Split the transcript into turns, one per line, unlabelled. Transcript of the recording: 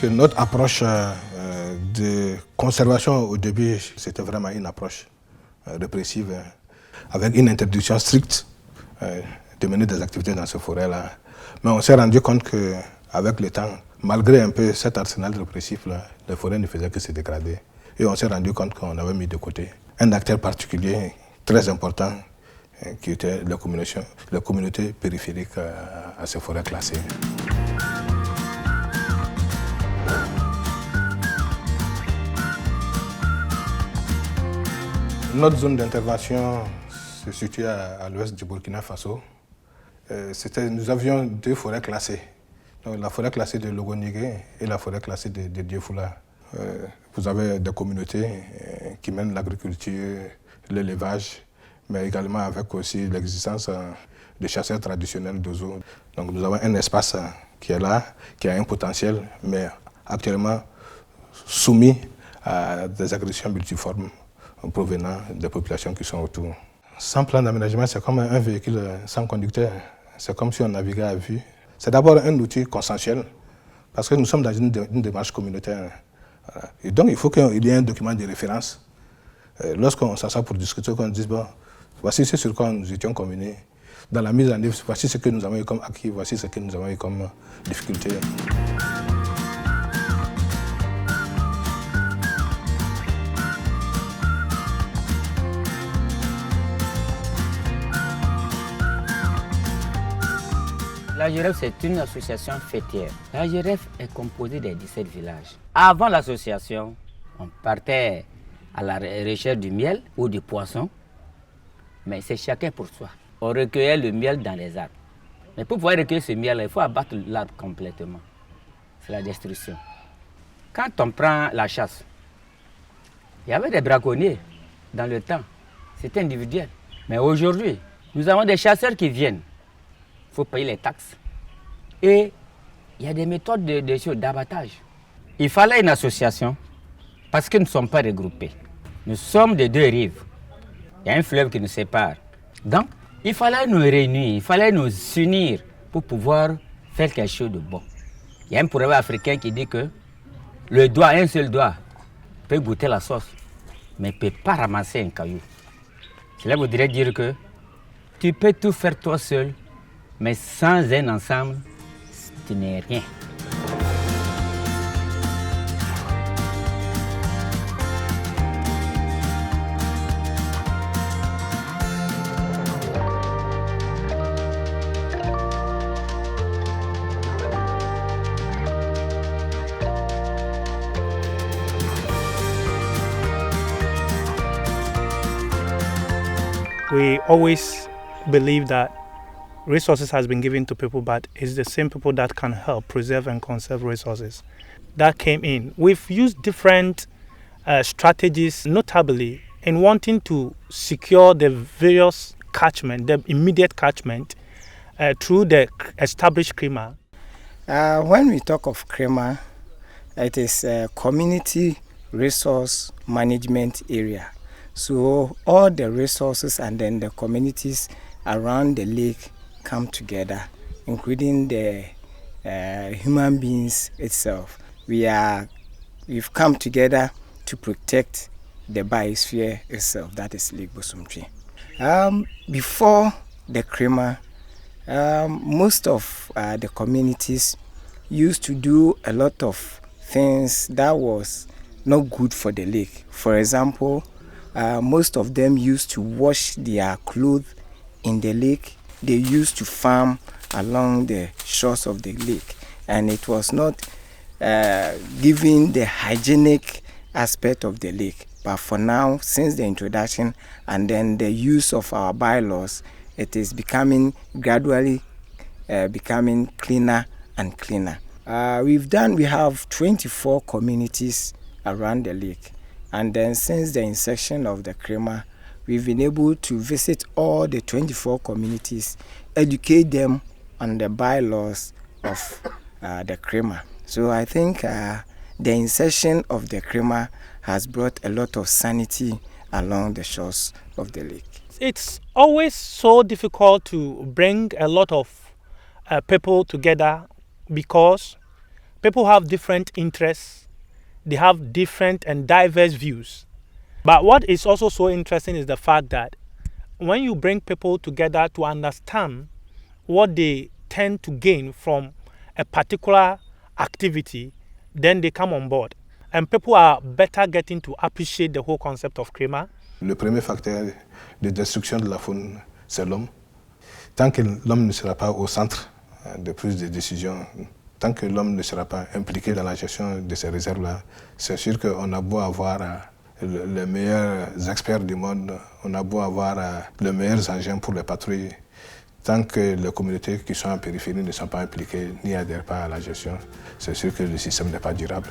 que notre approche de conservation au début, c'était vraiment une approche répressive, avec une interdiction stricte de mener des activités dans ces forêts-là. Mais on s'est rendu compte qu'avec le temps, malgré un peu cet arsenal répressif-là, les forêts ne faisaient que se dégrader. Et on s'est rendu compte qu'on avait mis de côté un acteur particulier très important qui était la communauté périphérique à ces forêts classées. Notre zone d'intervention se situe à l'ouest du Burkina Faso. Nous avions 2 forêts classées. Donc, la forêt classée de Logonigué et la forêt classée de Diéfoula. Vous avez des communautés qui mènent l'agriculture, l'élevage, mais également avec aussi l'existence de chasseurs traditionnels d'oiseaux. Donc nous avons un espace qui est là, qui a un potentiel, mais actuellement soumis à des agressions multiformes provenant des populations qui sont autour. Sans plan d'aménagement, c'est comme un véhicule sans conducteur. C'est comme si on naviguait à vue. C'est d'abord un outil consensuel, parce que nous sommes dans une démarche communautaire. Et donc il faut qu'il y ait un document de référence. Lorsqu'on s'assoit pour discuter, qu'on dise, bon, voici ce sur quoi nous étions convenus. Dans la mise en œuvre, voici ce que nous avons eu comme acquis, voici ce que nous avons eu comme difficulté.
La GRF, c'est une association fêtière. La GRF est composée des 17 villages. Avant l'association, on partait à la recherche du miel ou du poisson, mais c'est chacun pour soi. On recueillait le miel dans les arbres. Mais pour pouvoir recueillir ce miel, il faut abattre l'arbre complètement. C'est la destruction. Quand on prend la chasse, il y avait des braconniers dans le temps. C'était individuel. Mais aujourd'hui, nous avons des chasseurs qui viennent. Il faut payer les taxes. Et il y a des méthodes d'abattage. Il fallait une association parce que nous ne sommes pas regroupés. Nous sommes des 2 rives. Il y a un fleuve qui nous sépare. Donc, il fallait nous réunir, il fallait nous unir pour pouvoir faire quelque chose de bon. Il y a un proverbe africain qui dit que un seul doigt, peut goûter la sauce, mais ne peut pas ramasser un caillou. Cela voudrait dire que tu peux tout faire toi seul, mais sans un ensemble, tu n'es rien.
We always believe that resources has been given to people, but it's the same people that can help preserve and conserve resources. That came in. We've used different strategies, notably in wanting to secure the various catchment, the immediate catchment, through the established CREMA.
When we talk of CREMA, it is a community resource management area. So all the resources and then the communities around the lake come together, including the human beings itself. We've come together to protect the biosphere itself, that is Lake Bosumtwi. Before the CREMA, most of the communities used to do a lot of things that was not good for the lake. For example, most of them used to wash their clothes in the lake. They used to farm along the shores of the lake, and it was not giving the hygienic aspect of the lake. But for now, since the introduction and then the use of our bylaws, it is gradually becoming cleaner and cleaner. We have 24 communities around the lake. And then since the inception of the CREMA, we've been able to visit all the 24 communities, educate them on the bylaws of the CREMA. So I think the insertion of the CREMA has brought a lot of sanity along the shores of the lake.
It's always so difficult to bring a lot of people together because People have different interests. They have different and diverse views. But what is also so interesting is the fact that when you bring people together to understand what they tend to gain from a particular activity, then they come on board. And people are better getting to appreciate the whole concept of climat.
Le premier facteur de destruction de la faune, c'est l'homme. Tant que l'homme ne sera pas au centre de prise de décision, tant que l'homme ne sera pas impliqué dans la gestion de ces réserves-là, c'est sûr qu'on a beau avoir les meilleurs experts du monde, on a beau avoir les meilleurs engins pour les patrouilles. Tant que les communautés qui sont en périphérie ne sont pas impliquées ni adhèrent pas à la gestion, c'est sûr que le système n'est pas durable.